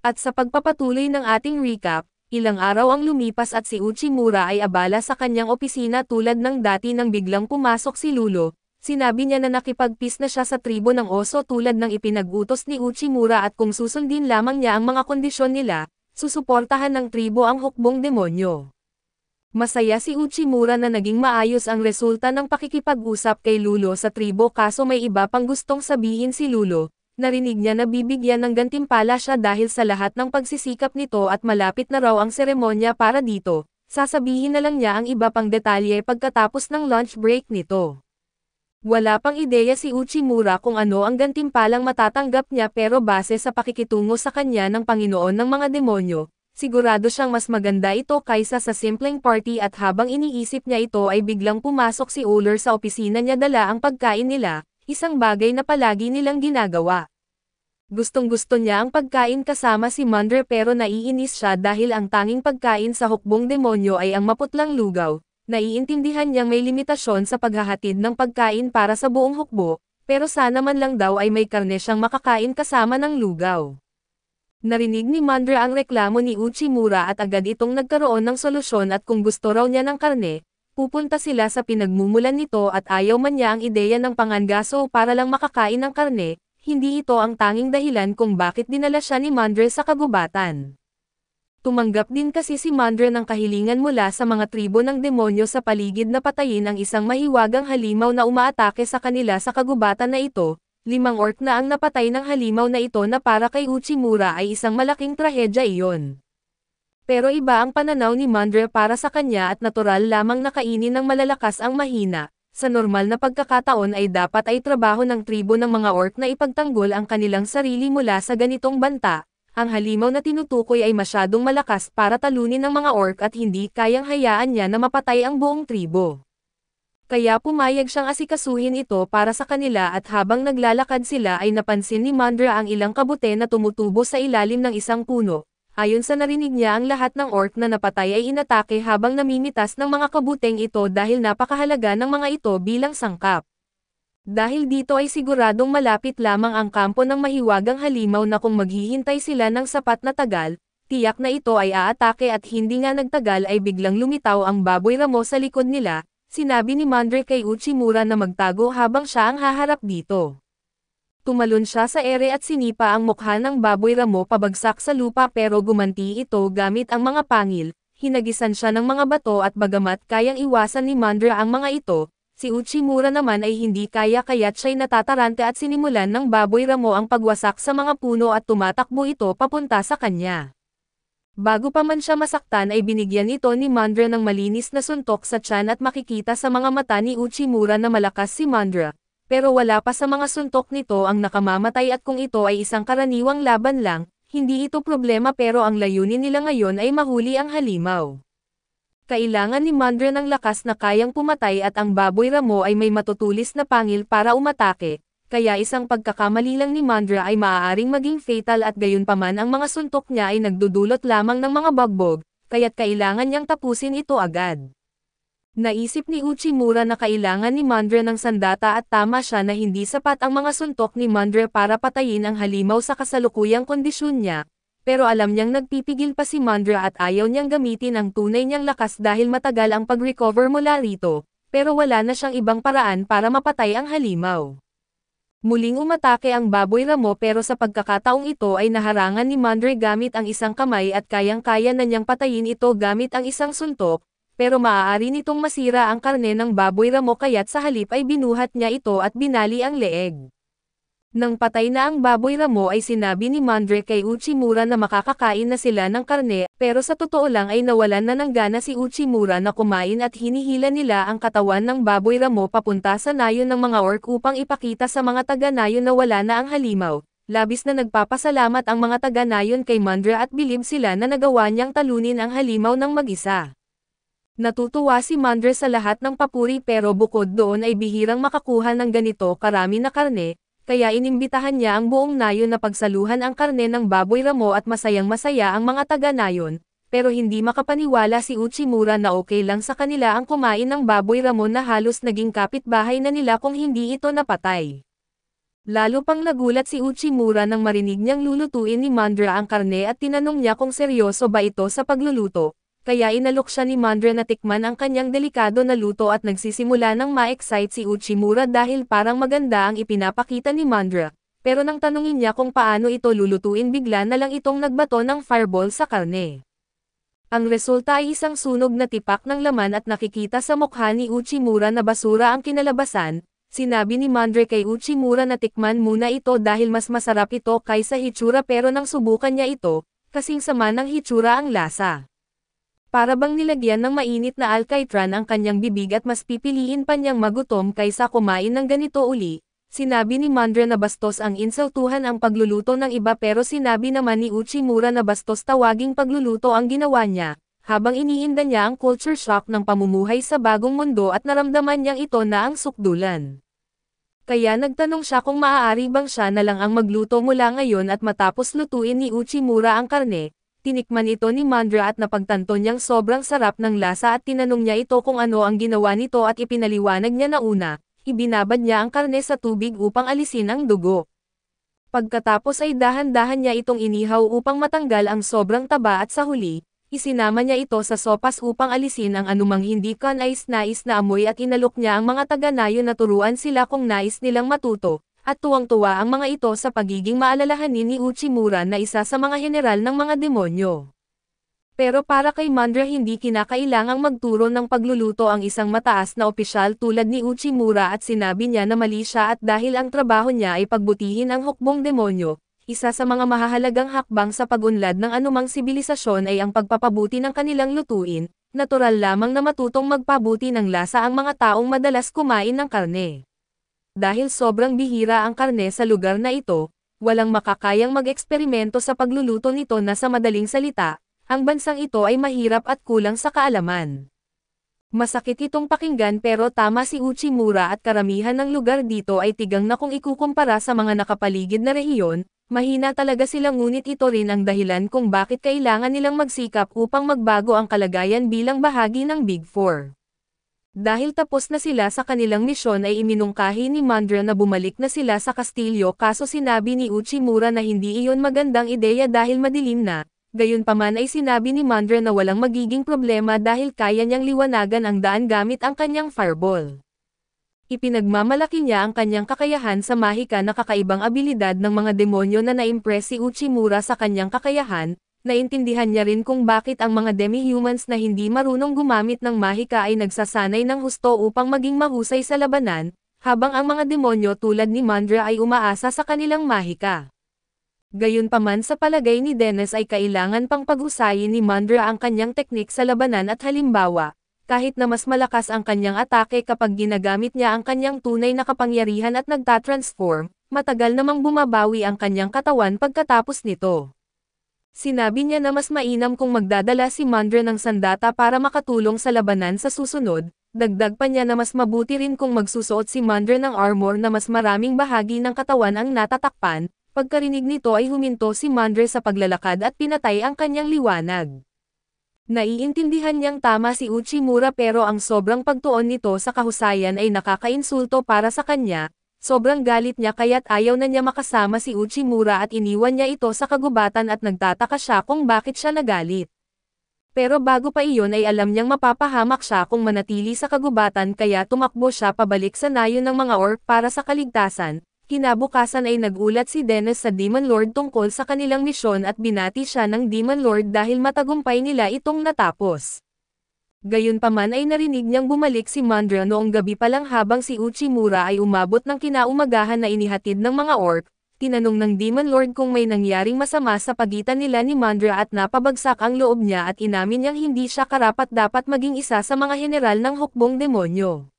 At sa pagpapatuloy ng ating recap, ilang araw ang lumipas at si Uchimura ay abala sa kanyang opisina tulad ng dati nang biglang pumasok si Lulo. Sinabi niya na nakipag-peace na siya sa tribo ng oso tulad ng ipinag-utos ni Uchimura at kung susundin lamang niya ang mga kondisyon nila, susuportahan ng tribo ang hukbong demonyo. Masaya si Uchimura na naging maayos ang resulta ng pakikipag-usap kay Lulo sa tribo kaso may iba pang gustong sabihin si Lulo. Narinig niya na bibigyan ng gantimpala siya dahil sa lahat ng pagsisikap nito at malapit na raw ang seremonya para dito. Sasabihin na lang niya ang iba pang detalye pagkatapos ng lunch break nito. Wala pang ideya si Uchimura kung ano ang gantimpalang matatanggap niya pero base sa pakikitungo sa kanya ng Panginoon ng mga demonyo, sigurado siyang mas maganda ito kaysa sa simpleng party at habang iniisip niya ito ay biglang pumasok si Uller sa opisina niya dala ang pagkain nila, isang bagay na palagi nilang ginagawa. Gustong-gusto niya ang pagkain kasama si Mandre pero naiinis siya dahil ang tanging pagkain sa hukbong demonyo ay ang maputlang lugaw. Naiintindihan niyang may limitasyon sa paghahatid ng pagkain para sa buong hukbo, pero sana man lang daw ay may karne siyang makakain kasama ng lugaw. Narinig ni Mandre ang reklamo ni Uchimura at agad itong nagkaroon ng solusyon at kung gusto raw niya ng karne, pupunta sila sa pinagmumulan nito at ayaw man niya ang ideya ng pangangaso para lang makakain ng karne, hindi ito ang tanging dahilan kung bakit dinala siya ni Mandre sa kagubatan. Tumanggap din kasi si Mandre ng kahilingan mula sa mga tribo ng demonyo sa paligid na patayin ang isang mahiwagang halimaw na umaatake sa kanila sa kagubatan na ito. 5 orc na ang napatay ng halimaw na ito na para kay Uchimura ay isang malaking trahedya iyon. Pero iba ang pananaw ni Mandre para sa kanya at natural lamang na kainin ng malalakas ang mahina. Sa normal na pagkakataon ay dapat ay trabaho ng tribo ng mga orc na ipagtanggol ang kanilang sarili mula sa ganitong banta. Ang halimaw na tinutukoy ay masyadong malakas para talunin ng mga orc at hindi kayang hayaan niya na mapatay ang buong tribo. Kaya pumayag siyang asikasuhin ito para sa kanila at habang naglalakad sila ay napansin ni Mandre ang ilang kabute na tumutubo sa ilalim ng isang puno. Ayon sa narinig niya ang lahat ng orc na napatay ay inatake habang namimitas ng mga kabuteng ito dahil napakahalaga ng mga ito bilang sangkap. Dahil dito ay siguradong malapit lamang ang kampo ng mahiwagang halimaw na kung maghihintay sila ng sapat na tagal, tiyak na ito ay aatake at hindi nga nagtagal ay biglang lumitaw ang baboy ramo sa likod nila, sinabi ni Mandre kay Uchimura na magtago habang siya ang haharap dito. Tumalon siya sa ere at sinipa ang mukha ng baboy ramo pabagsak sa lupa pero gumanti ito gamit ang mga pangil, hinagisan siya ng mga bato at bagamat kayang iwasan ni Mandre ang mga ito, si Uchimura naman ay hindi kaya kaya't siya'y natatarante at sinimulan ng baboy ramo ang pagwasak sa mga puno at tumatakbo ito papunta sa kanya. Bago pa man siya masaktan ay binigyan ito ni Mandre ng malinis na suntok sa tiyan at makikita sa mga mata ni Uchimura na malakas si Mandre. Pero wala pa sa mga suntok nito ang nakamamatay at kung ito ay isang karaniwang laban lang, hindi ito problema pero ang layunin nila ngayon ay mahuli ang halimaw. Kailangan ni Mandre ng lakas na kayang pumatay at ang baboy ramo ay may matutulis na pangil para umatake, kaya isang pagkakamali lang ni Mandre ay maaaring maging fatal at gayunpaman ang mga suntok niya ay nagdudulot lamang ng mga bagbog, kaya't kailangan niyang tapusin ito agad. Naisip ni Uchimura na kailangan ni Mandre ng sandata at tama siya na hindi sapat ang mga suntok ni Mandre para patayin ang halimaw sa kasalukuyang kondisyon niya. Pero alam niyang nagpipigil pa si Mandre at ayaw niyang gamitin ang tunay niyang lakas dahil matagal ang pag-recover mula rito, pero wala na siyang ibang paraan para mapatay ang halimaw. Muling umatake ang baboy ramo pero sa pagkakataong ito ay naharangan ni Mandre gamit ang isang kamay at kayang-kaya na niyang patayin ito gamit ang isang suntok, pero maaari nitong masira ang karne ng baboy ramo kaya't sa halip ay binuhat niya ito at binali ang leeg. Nang patay na ang baboy ramo ay sinabi ni Mandre kay Uchimura na makakakain na sila ng karne, pero sa totoo lang ay nawalan na ng gana si Uchimura na kumain at hinihila nila ang katawan ng baboy ramo papunta sa nayon ng mga orc upang ipakita sa mga taga-nayon na wala na ang halimaw. Labis na nagpapasalamat ang mga taga-nayon kay Mandre at bilib sila na nagawa niyang talunin ang halimaw ng mag-isa. Natutuwa si Mandre sa lahat ng papuri pero bukod doon ay bihirang makakuha ng ganito karami na karne, kaya inimbitahan niya ang buong nayon na pagsaluhan ang karne ng baboy ramo at masayang-masaya ang mga taga-nayon, pero hindi makapaniwala si Uchimura na okay lang sa kanila ang kumain ng baboy ramo na halos naging kapitbahay na nila kung hindi ito napatay. Lalo pang nagulat si Uchimura nang marinig niyang lulutuin ni Mandra ang karne at tinanong niya kung seryoso ba ito sa pagluluto, kaya inalok siya ni Mandra na tikman ang kanyang delikado na luto at nagsisimula ng ma-excite si Uchimura dahil parang maganda ang ipinapakita ni Mandra, pero nang tanungin niya kung paano ito lulutuin bigla na lang itong nagbato ng fireball sa karne. Ang resulta ay isang sunog na tipak ng laman at nakikita sa mukha ni Uchimura na basura ang kinalabasan. Sinabi ni Mandre kay Uchimura na tikman muna ito dahil mas masarap ito kaysa hitsura pero nang subukan niya ito, kasing sama ng hitsura ang lasa. Para bang nilagyan ng mainit na alcaitran ang kanyang bibig at mas pipiliin pa niyang magutom kaysa kumain ng ganito uli. Sinabi ni Mandre na bastos ang insultuhan ang pagluluto ng iba pero sinabi naman ni Uchimura na bastos tawaging pagluluto ang ginawa niya, habang iniinda niya ang culture shock ng pamumuhay sa bagong mundo at naramdaman niyang ito na ang sukdulan. Kaya nagtanong siya kung maaari bang siya na lang ang magluto mula ngayon at matapos lutuin ni Uchimura ang karne. Tinikman ito ni Mandra at napagtanto niyang sobrang sarap ng lasa at tinanong niya ito kung ano ang ginawa nito at ipinaliwanag niya na una, ibinabad niya ang karne sa tubig upang alisin ang dugo. Pagkatapos ay dahan-dahan niya itong inihaw upang matanggal ang sobrang taba at sa huli, isinama niya ito sa sopas upang alisin ang anumang hindi kanais-nais na amoy at inalok niya ang mga taga-nayo na turuan sila kung nais nilang matuto, at tuwang-tuwa ang mga ito sa pagiging maalalahanin ni Uchimura na isa sa mga general ng mga demonyo. Pero para kay Mandra hindi kinakailangang magturo ng pagluluto ang isang mataas na opisyal tulad ni Uchimura at sinabi niya na mali siya at dahil ang trabaho niya ay pagbutihin ang hukbong demonyo, isa sa mga mahahalagang hakbang sa pag-unlad ng anumang sibilisasyon ay ang pagpapabuti ng kanilang lutuin, natural lamang na matutong magpabuti ng lasa ang mga taong madalas kumain ng karne. Dahil sobrang bihira ang karne sa lugar na ito, walang makakayang mag-eksperimento sa pagluluto nito na sa madaling salita, ang bansang ito ay mahirap at kulang sa kaalaman. Masakit itong pakinggan pero tama si Uchimura at karamihan ng lugar dito ay tigang na kung ikukumpara sa mga nakapaligid na rehiyon, mahina talaga sila ngunit ito rin ang dahilan kung bakit kailangan nilang magsikap upang magbago ang kalagayan bilang bahagi ng Big Four. Dahil tapos na sila sa kanilang misyon ay iminungkahi ni Mandra na bumalik na sila sa kastilyo kaso sinabi ni Uchimura na hindi iyon magandang ideya dahil madilim na. Gayunpaman ay sinabi ni Mandra na walang magiging problema dahil kaya niyang liwanagan ang daan gamit ang kanyang fireball. Ipinagmamalaki niya ang kanyang kakayahan sa mahika na kakaibang abilidad ng mga demonyo na na-impress si Uchimura sa kanyang kakayahan, naintindihan niya rin kung bakit ang mga demi-humans na hindi marunong gumamit ng mahika ay nagsasanay ng husto upang maging mahusay sa labanan, habang ang mga demonyo tulad ni Mandra ay umaasa sa kanilang mahika. Gayunpaman sa palagay ni Dennis ay kailangan pang paghusayin ni Mandra ang kanyang teknik sa labanan at halimbawa, kahit na mas malakas ang kanyang atake kapag ginagamit niya ang kanyang tunay na kapangyarihan at nagtatransform, matagal namang bumabawi ang kanyang katawan pagkatapos nito. Sinabi niya na mas mainam kung magdadala si Mandra ng sandata para makatulong sa labanan sa susunod, dagdag pa niya na mas mabuti rin kung magsusuot si Mandra ng armor na mas maraming bahagi ng katawan ang natatakpan. Pagkarinig nito ay huminto si Mandra sa paglalakad at pinatay ang kanyang liwanag. Naiintindihan niyang tama si Uchimura pero ang sobrang pagtuon nito sa kahusayan ay nakakainsulto para sa kanya, sobrang galit niya kaya't ayaw na niya makasama si Uchimura at iniwan niya ito sa kagubatan at nagtataka siya kung bakit siya nagalit. Pero bago pa iyon ay alam niyang mapapahamak siya kung manatili sa kagubatan kaya tumakbo siya pabalik sa nayon ng mga orc para sa kaligtasan. Kinabukasan ay nagulat si Dennis sa Demon Lord tungkol sa kanilang misyon at binati siya ng Demon Lord dahil matagumpay nila itong natapos. Gayunpaman ay narinig niyang bumalik si Mandra noong gabi pa lang habang si Uchimura ay umabot ng kinaumagahan na inihatid ng mga orc. Tinanong ng Demon Lord kung may nangyaring masama sa pagitan nila ni Mandra at napabagsak ang loob niya at inamin niyang hindi siya karapat-dapat maging isa sa mga general ng hukbong demonyo.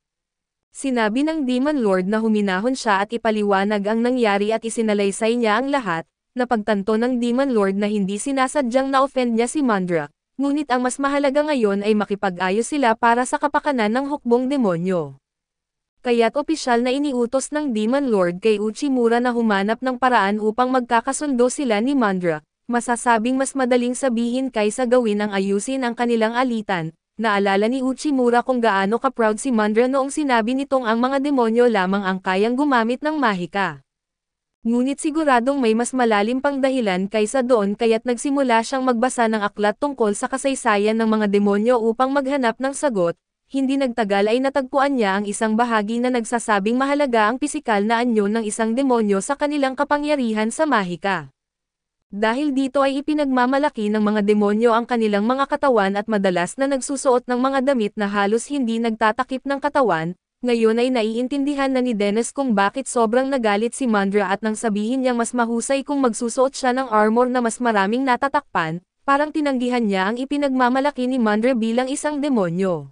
Sinabi ng Demon Lord na huminahon siya at ipaliwanag ang nangyari at isinalaysay niya ang lahat, napagtanto ng Demon Lord na hindi sinasadyang na-offend niya si Mandra, ngunit ang mas mahalaga ngayon ay makipag-ayos sila para sa kapakanan ng hukbong demonyo. Kaya't opisyal na iniutos ng Demon Lord kay Uchimura na humanap ng paraan upang magkakasundo sila ni Mandra, masasabing mas madaling sabihin kaysa gawin ang ayusin ang kanilang alitan. Naalala ni Uchimura kung gaano ka-proud si Mandra noong sinabi nitong ang mga demonyo lamang ang kayang gumamit ng mahika. Ngunit siguradong may mas malalim pang dahilan kaysa doon kaya't nagsimula siyang magbasa ng aklat tungkol sa kasaysayan ng mga demonyo upang maghanap ng sagot. Hindi nagtagal ay natagpuan niya ang isang bahagi na nagsasabing mahalaga ang pisikal na anyo ng isang demonyo sa kanilang kapangyarihan sa mahika. Dahil dito ay ipinagmamalaki ng mga demonyo ang kanilang mga katawan at madalas na nagsusuot ng mga damit na halos hindi nagtatakip ng katawan. Ngayon ay naiintindihan na ni Dennis kung bakit sobrang nagalit si Mandra at nang sabihin niyang mas mahusay kung magsusuot siya ng armor na mas maraming natatakpan, parang tinanggihan niya ang ipinagmamalaki ni Mandra bilang isang demonyo.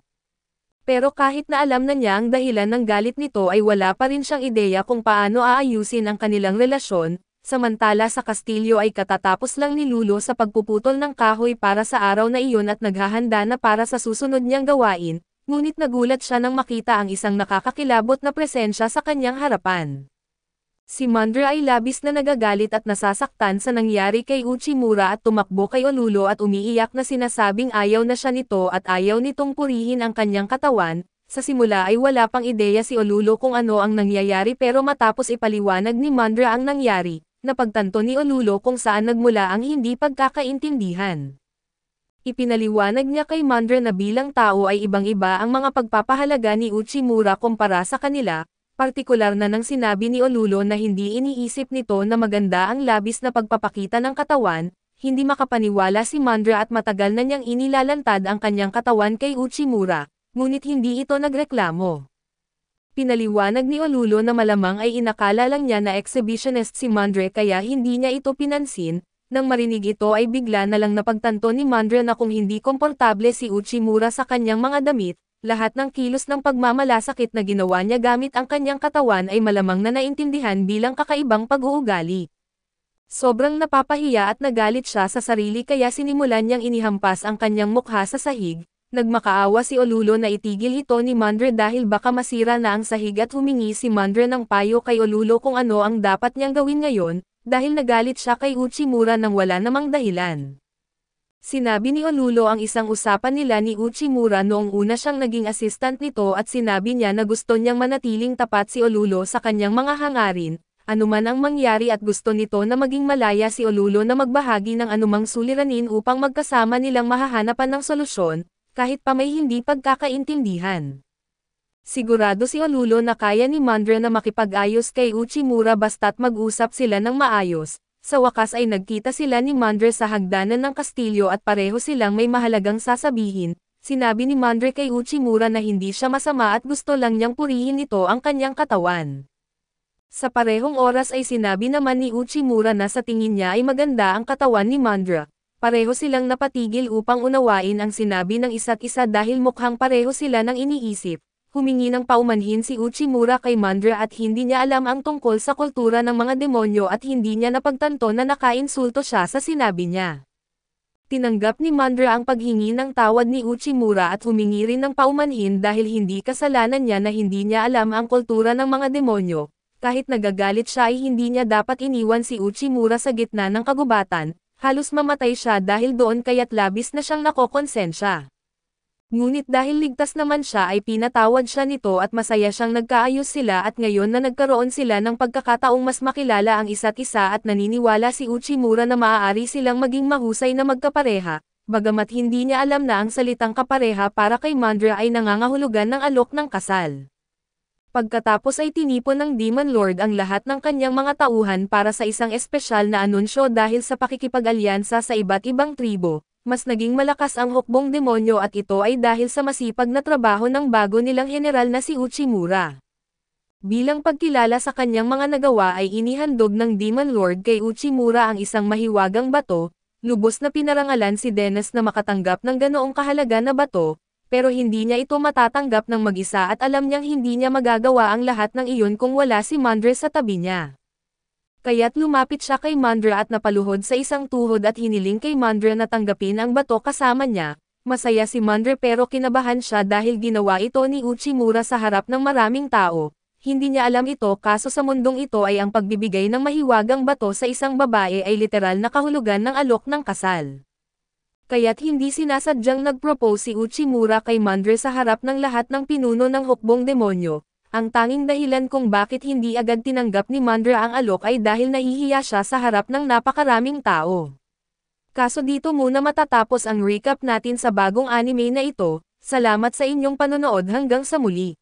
Pero kahit na alam na niya ang dahilan ng galit nito ay wala pa rin siyang ideya kung paano aayusin ang kanilang relasyon, samantala sa kastilyo ay katatapos lang ni Lulo sa pagpuputol ng kahoy para sa araw na iyon at naghahanda na para sa susunod niyang gawain. Ngunit nagulat siya nang makita ang isang nakakakilabot na presensya sa kanyang harapan. Si Mandra ay labis na nagagalit at nasasaktan sa nangyari kay Uchimura at tumakbo kay Olulo at umiiyak na sinasabing ayaw na siya nito at ayaw nitong purihin ang kanyang katawan. Sa simula ay wala pang ideya si Olulo kung ano ang nangyayari pero matapos ipaliwanag ni Mandra ang nangyari, napagtanto ni Olulo kung saan nagmula ang hindi pagkakaintindihan. Ipinaliwanag niya kay Mandra na bilang tao ay ibang-iba ang mga pagpapahalaga ni Uchimura kumpara sa kanila, partikular na nang sinabi ni Olulo na hindi iniisip nito na maganda ang labis na pagpapakita ng katawan, hindi makapaniwala si Mandra at matagal na niyang inilalantad ang kanyang katawan kay Uchimura, ngunit hindi ito nagreklamo. Pinaliwanag ni Olulo na malamang ay inakala lang niya na exhibitionist si Mandra kaya hindi niya ito pinansin. Nang marinig ito ay bigla na lang napagtanto ni Mandra na kung hindi komportable si Uchimura sa kanyang mga damit, lahat ng kilos ng pagmamalasakit na ginawa niya gamit ang kanyang katawan ay malamang na naintindihan bilang kakaibang pag-uugali. Sobrang napapahiya at nagalit siya sa sarili kaya sinimulan niyang inihampas ang kanyang mukha sa sahig. Nagmakaawa si Olulo na itigil ito ni Mandra dahil baka masira na ang sahig at humingi si Mandra ng payo kay Olulo kung ano ang dapat niyang gawin ngayon. Dahil nagalit siya kay Uchimura nang wala namang dahilan. Sinabi ni Olulo ang isang usapan nila ni Uchimura noong una siyang naging assistant nito at sinabi niya na gusto niyang manatiling tapat si Olulo sa kanyang mga hangarin, anuman ang mangyari at gusto nito na maging malaya si Olulo na magbahagi ng anumang suliranin upang magkasama nilang mahahanapan ng solusyon, kahit pa may hindi pagkakaintindihan. Sigurado si Olulo na kaya ni Mandra na makipag-ayos kay Uchimura basta't mag-usap sila ng maayos. Sa wakas ay nagkita sila ni Mandra sa hagdanan ng kastilyo at pareho silang may mahalagang sasabihin. Sinabi ni Mandra kay Uchimura na hindi siya masama at gusto lang niyang purihin ito ang kanyang katawan. Sa parehong oras ay sinabi naman ni Uchimura na sa tingin niya ay maganda ang katawan ni Mandra. Pareho silang napatigil upang unawain ang sinabi ng isa't isa dahil mukhang pareho sila ng iniisip. Humingi ng paumanhin si Uchimura kay Mandra at hindi niya alam ang tungkol sa kultura ng mga demonyo at hindi niya napagtanto na nakainsulto siya sa sinabi niya. Tinanggap ni Mandra ang paghingi ng tawad ni Uchimura at humingi rin ng paumanhin dahil hindi kasalanan niya na hindi niya alam ang kultura ng mga demonyo. Kahit nagagalit siya ay hindi niya dapat iniwan si Uchimura sa gitna ng kagubatan, halos mamatay siya dahil doon kaya't labis na siyang nakokonsensya. Ngunit dahil ligtas naman siya ay pinatawad siya nito at masaya siyang nagkaayos sila at ngayon na nagkaroon sila ng pagkakataong mas makilala ang isa't isa at naniniwala si Uchimura na maaari silang maging mahusay na magkapareha, bagamat hindi niya alam na ang salitang kapareha para kay Mandra ay nangangahulugan ng alok ng kasal. Pagkatapos ay tinipon ng Demon Lord ang lahat ng kanyang mga tauhan para sa isang espesyal na anunsyo dahil sa pakikipag-alyansa sa iba't ibang tribo. Mas naging malakas ang hukbong demonyo at ito ay dahil sa masipag na trabaho ng bago nilang general na si Uchimura. Bilang pagkilala sa kanyang mga nagawa ay inihandog ng Demon Lord kay Uchimura ang isang mahiwagang bato, lubos na pinarangalan si Dennis na makatanggap ng ganoong kahalaga na bato, pero hindi niya ito matatanggap ng mag-isa at alam niyang hindi niya magagawa ang lahat ng iyon kung wala si Mandra sa tabi niya. Kaya't lumapit siya kay Mandra at napaluhod sa isang tuhod at hiniling kay Mandra na tanggapin ang bato kasama niya. Masaya si Mandra pero kinabahan siya dahil ginawa ito ni Uchimura sa harap ng maraming tao. Hindi niya alam ito kaso sa mundong ito ay ang pagbibigay ng mahiwagang bato sa isang babae ay literal na kahulugan ng alok ng kasal. Kaya't hindi sinasadyang nag-propose si Uchimura kay Mandra sa harap ng lahat ng pinuno ng hukbong demonyo. Ang tanging dahilan kung bakit hindi agad tinanggap ni Mandra ang alok ay dahil nahihiya siya sa harap ng napakaraming tao. Kaso dito muna matatapos ang recap natin sa bagong anime na ito. Salamat sa inyong panonood hanggang sa muli.